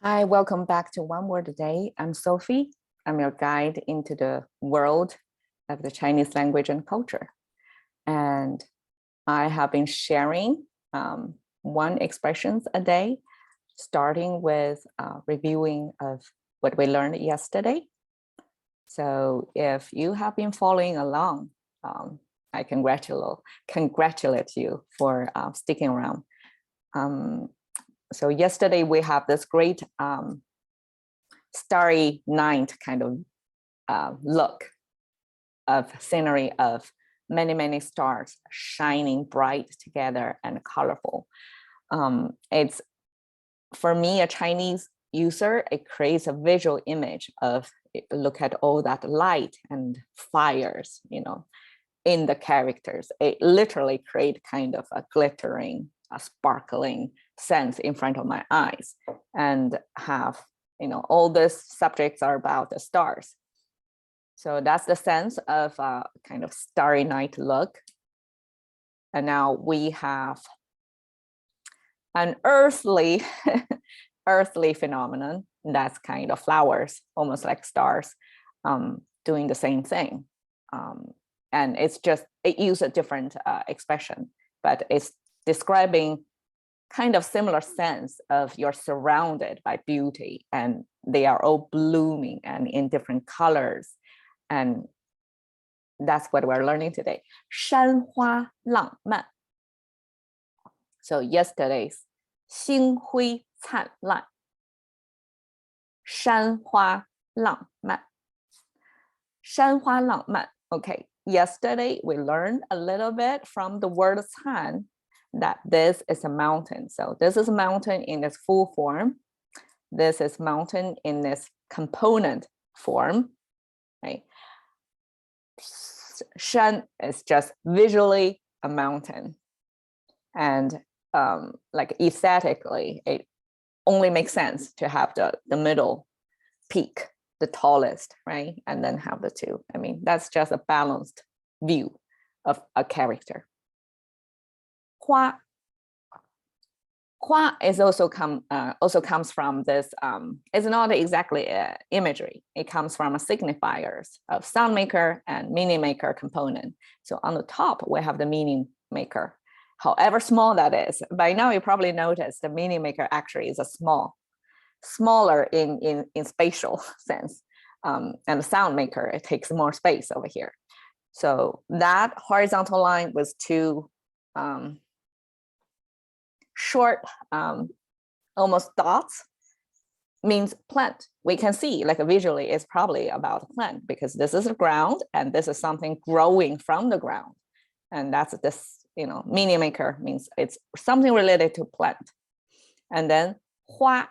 Hi, welcome back to One Word a Day. I'm Sophie. I'm your guide into the world of the Chinese language and culture. And I have been sharing one expressions a day, starting with reviewing of what we learned yesterday. So if you have been following along, I congratulate you for sticking around. So yesterday we have this great starry night kind of look of scenery of many stars shining bright together and colorful. It's, for me, a Chinese user, it creates a visual image of, look at all that light and fires, in the characters. It literally creates kind of a glittering, a sparkling sense in front of my eyes, and have, all these subjects are about the stars. So that's the sense of a kind of starry night look. And now we have an earthly phenomenon that's kind of flowers, almost like stars, doing the same thing. And it's just, it uses a different expression, but it's describing kind of similar sense of you're surrounded by beauty and they are all blooming and in different colors. And that's what we're learning today. 山花浪漫. So yesterday's 星辉灿烂. 山花浪漫. 山花浪漫. Okay, yesterday we learned a little bit from the word "can" that this is a mountain. So this is a mountain in its full form. This is mountain in its component form, right? Shan is just visually a mountain. And like aesthetically, it only makes sense to have the middle peak, the tallest, right? And then have the two. I mean, that's just a balanced view of a character. 花. Hua is also comes from this. It's not exactly imagery. It comes from a signifiers of sound maker and meaning maker component. So on the top we have the meaning maker. However small that is, by now you probably noticed the meaning maker actually is a smaller in spatial sense, and the sound maker, it takes more space over here. So that horizontal line with two short almost dots means plant. We can see, like, visually it's probably about a plant because this is the ground and this is something growing from the ground, and that's this, meaning maker means it's something related to plant. And then hua,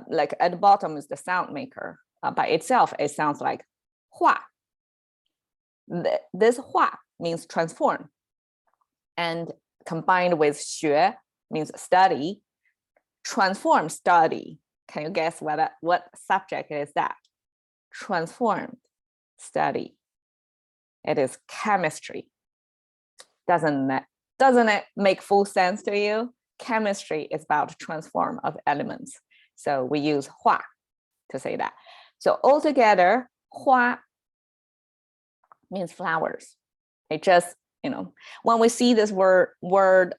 like at the bottom is the sound maker. By itself it sounds like hua. This hua means transform, and combined with xue means study. Transform, study. Can you guess what subject is that? Transformed, study. It is chemistry. Doesn't it make full sense to you? Chemistry is about transform of elements. So we use hua to say that. So altogether, hua means flowers. It just, when we see this word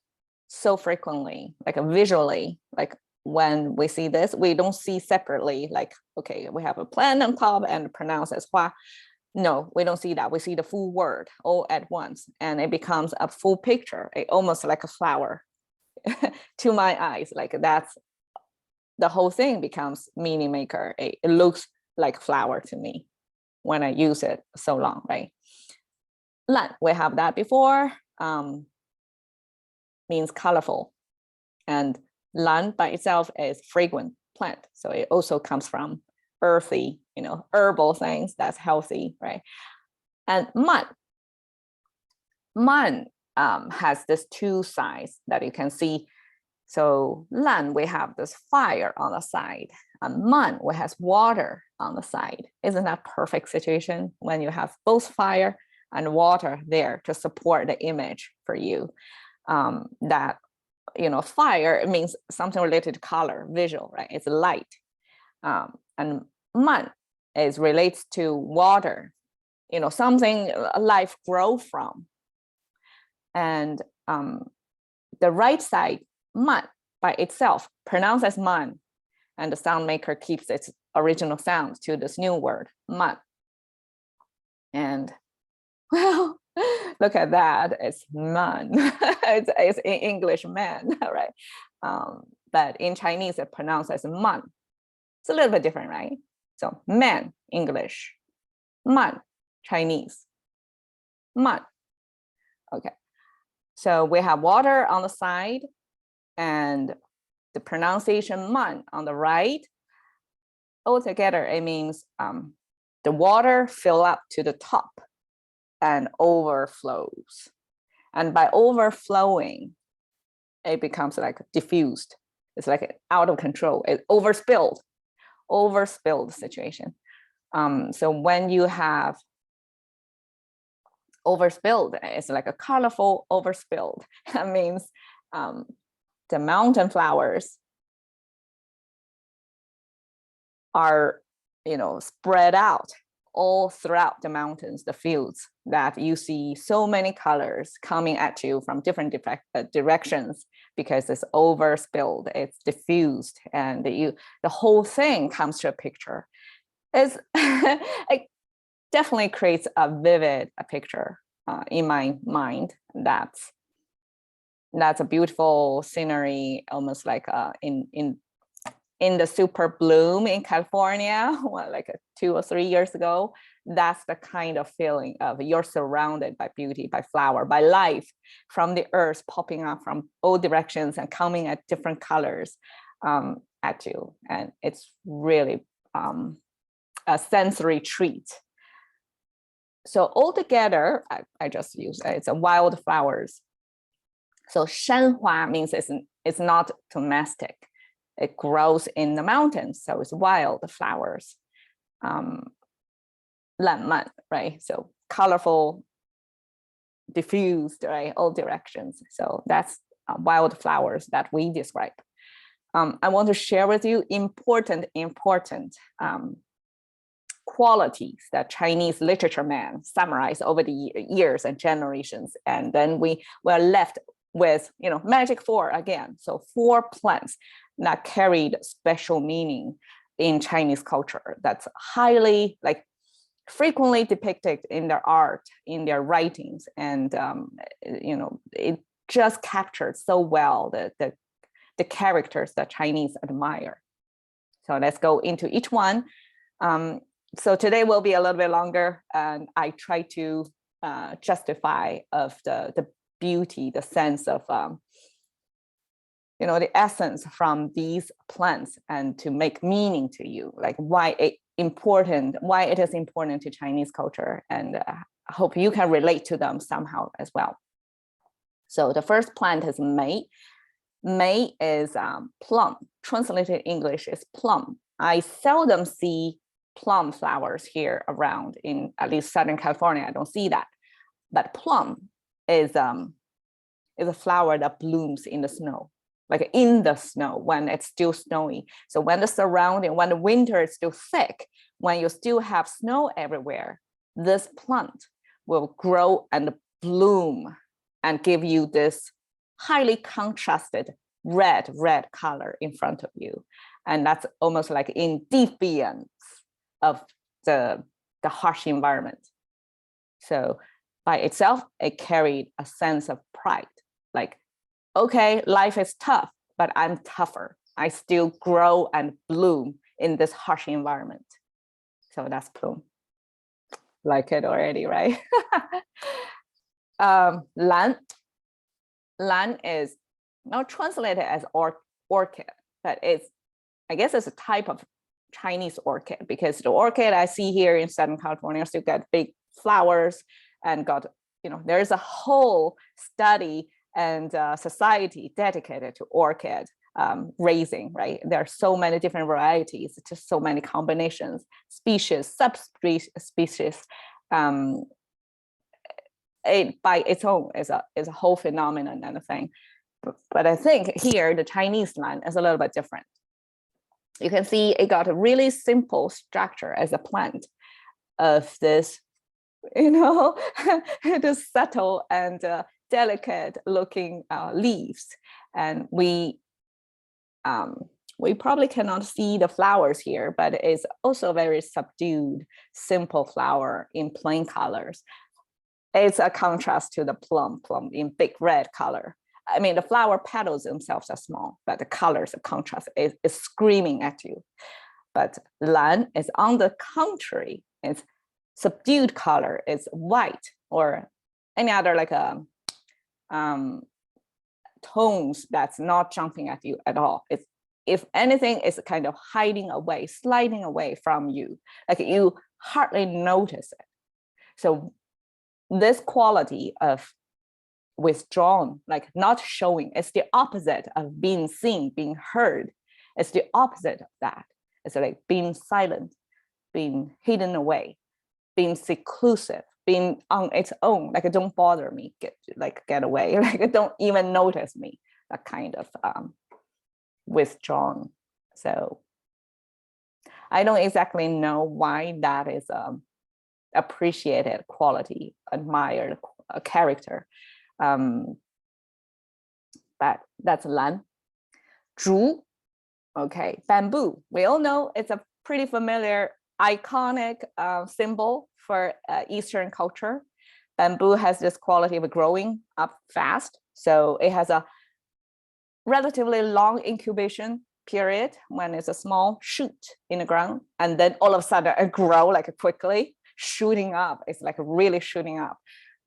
so frequently, like visually, like when we see this, we don't see separately, like, okay, we have a plant on top and pronounced as hua. No, we don't see that. We see the full word all at once, and it becomes a full picture, almost like a flower to my eyes. Like, that's the whole thing becomes meaning maker. It looks like flower to me when I use it so long, right? Lan, we have that before. Means colorful, and lan by itself is fragrant plant, so it also comes from earthy, herbal things that's healthy, right? And man has this two sides that you can see. So lan, we have this fire on the side, and man, we has water on the side. Isn't that perfect situation when you have both fire and water there to support the image for you? That, fire, it means something related to color, visual, right? It's light. And man is relates to water, something life grow from. And the right side, man, by itself, pronounced as man, and the sound maker keeps its original sound to this new word, man. And well, look at that, it's man. it's in English man, right? But in Chinese, it's pronounced as man. It's a little bit different, right? So man, English, man, Chinese, man. Okay, so we have water on the side and the pronunciation man on the right. Altogether, it means the water fill up to the top and overflows. And by overflowing, it becomes like diffused. It's like out of control. It overspilled situation. So when you have overspilled, it's like a colorful overspilled. That means the mountain flowers are, spread out all throughout the mountains, the fields, that you see so many colors coming at you from different directions because it's overspilled, it's diffused, and the whole thing comes to a picture. It definitely creates a vivid picture in my mind. That's a beautiful scenery, almost like in the super bloom in California, like 2 or 3 years ago. That's the kind of feeling of you're surrounded by beauty, by flower, by life from the earth popping up from all directions and coming at different colors at you. And it's really a sensory treat. So altogether, I just use it's a wildflowers. So 山花 means it's not domestic. It grows in the mountains, so it's wild flowers. 烂漫, right? So colorful, diffused, right? All directions. So that's wildflowers that we describe. I want to share with you important qualities that Chinese literature man summarized over the years and generations, and then we were left with magic 4 again. So 4 plants that carried special meaning in Chinese culture, that's highly frequently depicted in their art, in their writings, and it just captured so well the characters that Chinese admire. So let's go into each one. So today will be a little bit longer, and I try to justify of the beauty, the sense of the essence from these plants, and to make meaning to you, like why it is important to Chinese culture, and I hope you can relate to them somehow as well. So the first plant is Mei. Mei is plum. Translated English is plum. I seldom see plum flowers here around in at least Southern California. I don't see that, but plum is a flower that blooms in the snow, like in the snow when it's still snowy. So when the winter is still thick, when you still have snow everywhere, this plant will grow and bloom and give you this highly contrasted red color in front of you. And that's almost like in defiance of the harsh environment. So by itself, it carried a sense of pride. Like, okay, life is tough, but I'm tougher. I still grow and bloom in this harsh environment. So that's plum. Like it already, right? Lan is not translated as orchid, but I guess it's a type of Chinese orchid, because the orchid I see here in Southern California still got big flowers and got, there's a whole study and society dedicated to orchid raising, right? There are so many different varieties, just so many combinations, species, subspecies. It by its own is a whole phenomenon and a thing. But I think here the Chinese land is a little bit different. you can see it got a really simple structure as a plant of this, it is subtle and delicate looking leaves. And we probably cannot see the flowers here, but it's also very subdued, simple flower in plain colors. It's a contrast to the plum in big red color. I mean, the flower petals themselves are small, but the colors of contrast is screaming at you. But lan is on the contrary, it's subdued color, it's white or any other like tones that's not jumping at you at all. It's, if anything, it's kind of hiding away, sliding away from you. Like you hardly notice it. So this quality of withdrawn, like not showing, it's the opposite of being seen, being heard. It's the opposite of that. It's like being silent, being hidden away, being seclusive, being on its own, like don't bother me, get away, like don't even notice me, that kind of withdrawn. So I don't exactly know why that is appreciated quality, admired character. But that's lan. Zhu, okay, bamboo. We all know it's a pretty familiar, iconic symbol for Eastern culture. Bamboo has this quality of growing up fast. So it has a relatively long incubation period when it's a small shoot in the ground. And then all of a sudden it grow like quickly, shooting up. It's like really shooting up.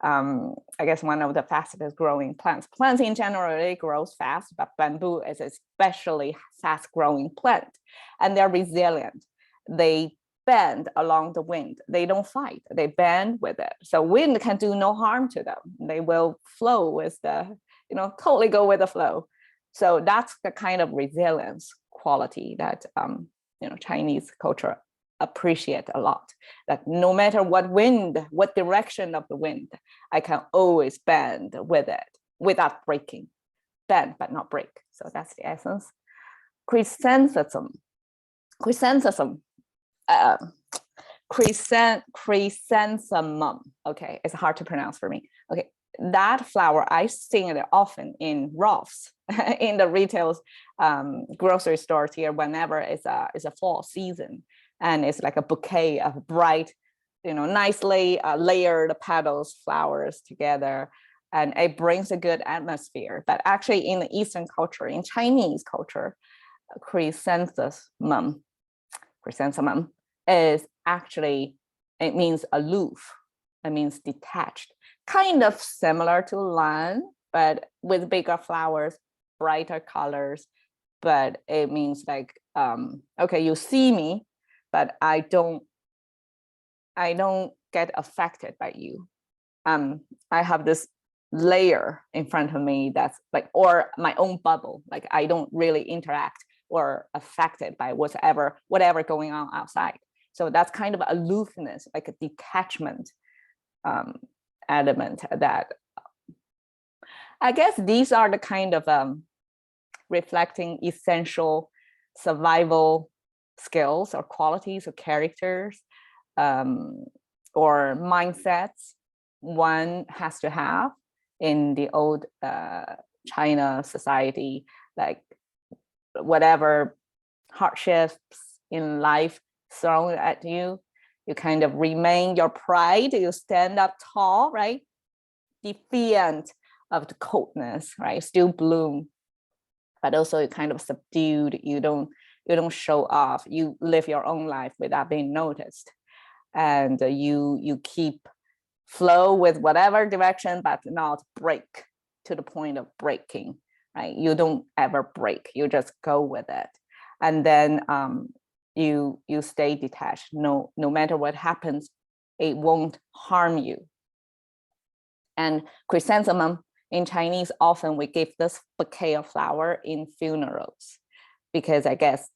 I guess one of the fastest growing plants. Plants in general really grows fast, but bamboo is especially fast growing plant. And they're resilient. They bend along the wind. They don't fight, they bend with it. So wind can do no harm to them. They will flow with the, totally go with the flow. So that's the kind of resilience quality that, Chinese culture appreciate a lot. That no matter what wind, what direction of the wind, I can always bend with it without breaking. Bend, but not break. So that's the essence. Chrysanthemum. Chrysanthemum. Okay, it's hard to pronounce for me. Okay, that flower, I see it often in Rolf's, in the retail grocery stores here whenever it's a fall season. And it's like a bouquet of bright, nicely layered petals, flowers together. And it brings a good atmosphere. But actually in the Eastern culture, in Chinese culture, chrysanthemum is actually, it means aloof. It means detached. Kind of similar to lan, but with bigger flowers, brighter colors. But it means like, okay, you see me, but I don't get affected by you. I have this layer in front of me that's like, or my own bubble, like I don't really interact or affected by whatever going on outside. So that's kind of aloofness, like a detachment element that I guess these are the kind of reflecting essential survival skills or qualities or characters or mindsets one has to have in the old China society, like whatever hardships in life thrown at you, you kind of remain your pride, you stand up tall, right? Defiant of the coldness, right? Still bloom, but also you kind of subdued, you don't show off, you live your own life without being noticed. And you keep flow with whatever direction, but not break to the point of breaking, right? You don't ever break, you just go with it. And then you stay detached. No matter what happens, it won't harm you. And chrysanthemum in Chinese, often we give this bouquet of flower in funerals, because I guess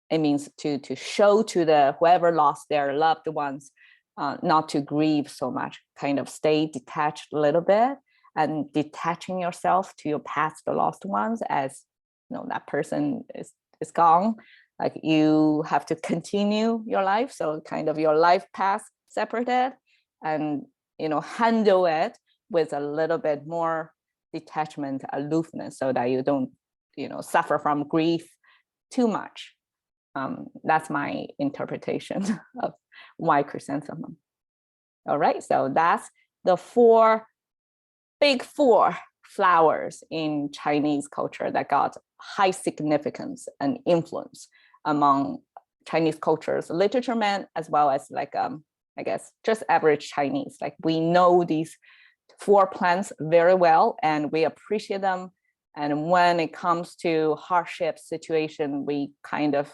it means to show to the whoever lost their loved ones, not to grieve so much, kind of stay detached a little bit, and detaching yourself to your past lost ones as that person is gone. Like you have to continue your life. So kind of your life path separated, and, you know, handle it with a little bit more detachment, aloofness, so that you don't, you know, suffer from grief too much. That's my interpretation of white chrysanthemum. All right, so that's the big four flowers in Chinese culture that got high significance and influence among Chinese culture's literature, as well as like, I guess, just average Chinese. Like we know these four plants very well and we appreciate them. And when it comes to hardship situation, we kind of,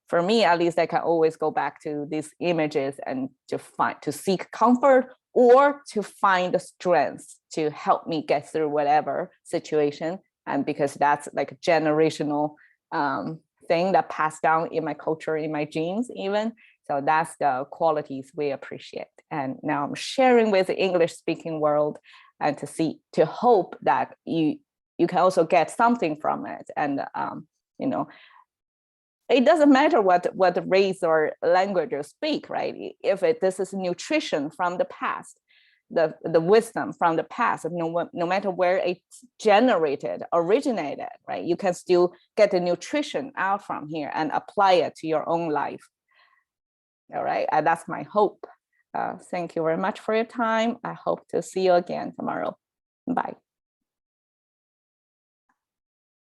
for me at least, I can always go back to these images and to seek comfort or to find the strength to help me get through whatever situation. And because that's like a generational thing that passed down in my culture, in my genes even. So that's the qualities we appreciate. And now I'm sharing with the English speaking world, and to hope that you can also get something from it. And you know, it doesn't matter what race or language you speak, right? If this is nutrition from the past, the wisdom from the past, no matter where it's originated, right? You can still get the nutrition out from here and apply it to your own life. All right, that's my hope. Thank you very much for your time. I hope to see you again tomorrow. Bye.